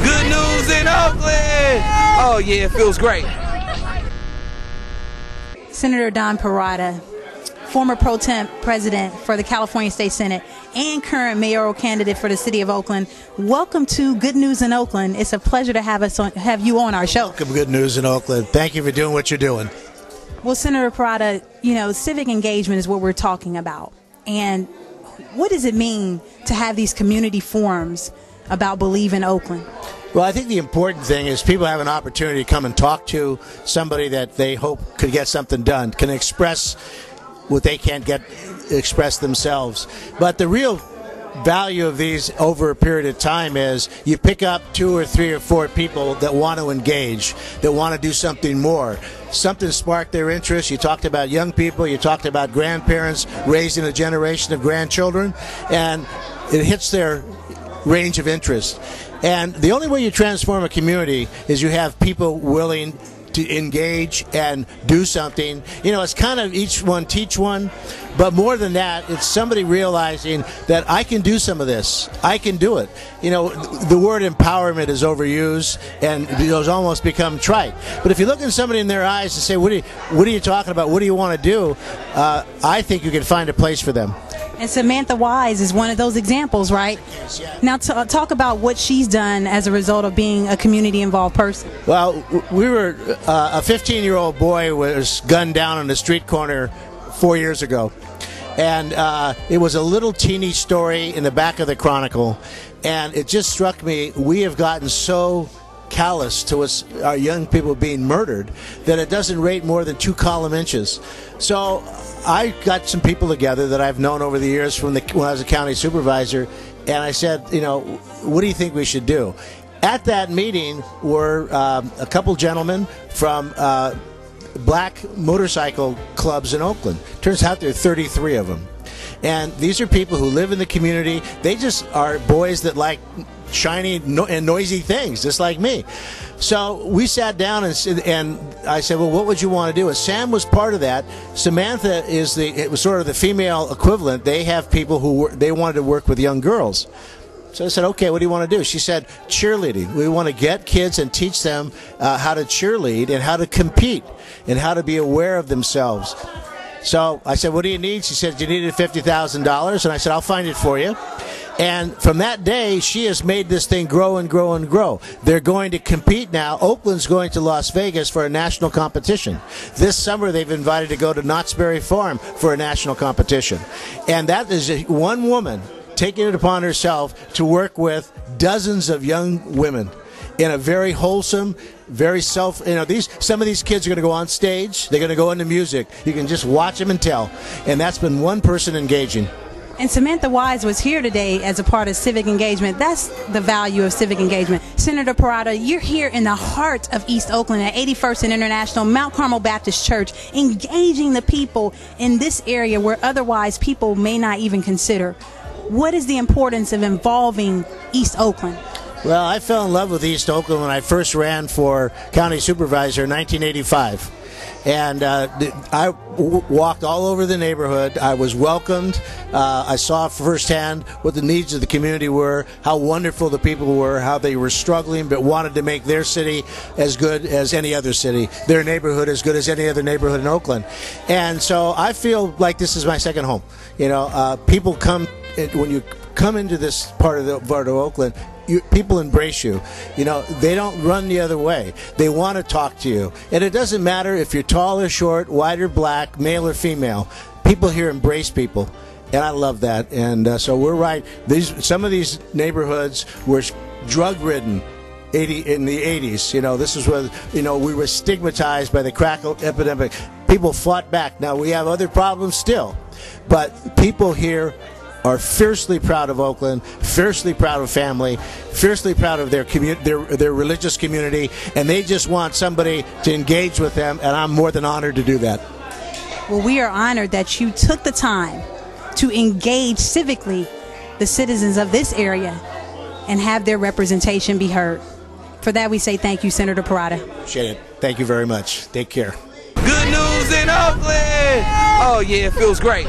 Good news in Oakland! Oh yeah, it feels great. Senator Don Perata, former pro temp president for the California State Senate and current mayoral candidate for the city of Oakland. Welcome to Good News in Oakland. It's a pleasure to have you on our show. Welcome, Good News in Oakland. Thank you for doing what you're doing. Well, Senator Perata, civic engagement is what we're talking about. And what does it mean to have these community forums about Believe in Oakland? Well, I think the important thing is people have an opportunity to come and talk to somebody that they hope could get something done, can express what they can't get expressed themselves. But the real value of these over a period of time is you pick up 2 or 3 or 4 people that want to engage, that want to do something more. Something sparked their interest. You talked about young people, you talked about grandparents raising a generation of grandchildren, and it hits their range of interest. And the only way you transform a community is you have people willing to engage and do something. It's kind of each one teach one, but more than that, it's somebody realizing that I can do some of this. I can do it. The word empowerment is overused and it's almost become trite. But if you look at somebody in their eyes and say, what are you talking about? What do you want to do? I think you can find a place for them. And Samantha Wise is one of those examples, right? Yes, yeah. Now, talk about what she's done as a result of being a community-involved person. Well, we were a 15-year-old boy was gunned down on the street corner 4 years ago. And it was a little teeny story in the back of the Chronicle. And it just struck me, we have gotten so callous to our young people being murdered that it doesn't rate more than 2 column inches. So I got some people together that I've known over the years when I was a county supervisor, and I said, what do you think we should do? At that meeting were a couple gentlemen from black motorcycle clubs in Oakland. Turns out there are 33 of them. And these are people who live in the community. They just are boys that like shiny and noisy things, just like me. So we sat down and I said, well, what would you want to do? And Sam was part of that. Samantha it was sort of the female equivalent. They have people who they wanted to work with young girls. So I said, okay, what do you want to do? She said, cheerleading. We want to get kids and teach them how to cheerlead and how to compete and how to be aware of themselves. So I said, what do you need? She said, you needed $50,000. And I said, I'll find it for you. And from that day, she has made this thing grow and grow and grow. They're going to compete now. Oakland's going to Las Vegas for a national competition. This summer, they've invited to go to Knott's Berry Farm for a national competition. And that is one woman taking it upon herself to work with dozens of young women in a very wholesome, very some of these kids are going to go on stage. They're going to go into music. You can just watch them and tell. And that's been one person engaging. And Samantha Wise was here today as a part of civic engagement. That's the value of civic engagement. Senator Perata, you're here in the heart of East Oakland at 81st and International, Mount Carmel Baptist Church, engaging the people in this area where otherwise people may not even consider. What is the importance of involving East Oakland? Well, I fell in love with East Oakland when I first ran for county supervisor in 1985. And I walked all over the neighborhood. I was welcomed. I saw firsthand what the needs of the community were, how wonderful the people were, how they were struggling but wanted to make their city as good as any other city, their neighborhood as good as any other neighborhood in Oakland. And so I feel like this is my second home. People come, when you come into this part of Oakland, people embrace you. They don't run the other way. They want to talk to you. And it doesn't matter if you're tall or short, white or black, male or female. People here embrace people. And I love that. And so we're right. Some of these neighborhoods were drug-ridden in the 80s. This is where, we were stigmatized by the crack epidemic. People fought back. Now, we have other problems still. But people here are fiercely proud of Oakland, fiercely proud of family, fiercely proud of their religious community, and they just want somebody to engage with them, and I'm more than honored to do that. Well, we are honored that you took the time to engage civically the citizens of this area and have their representation be heard. For that, we say thank you, Senator Perata. Appreciate it. Thank you very much. Take care. Good news in Oakland! Oh yeah, it feels great.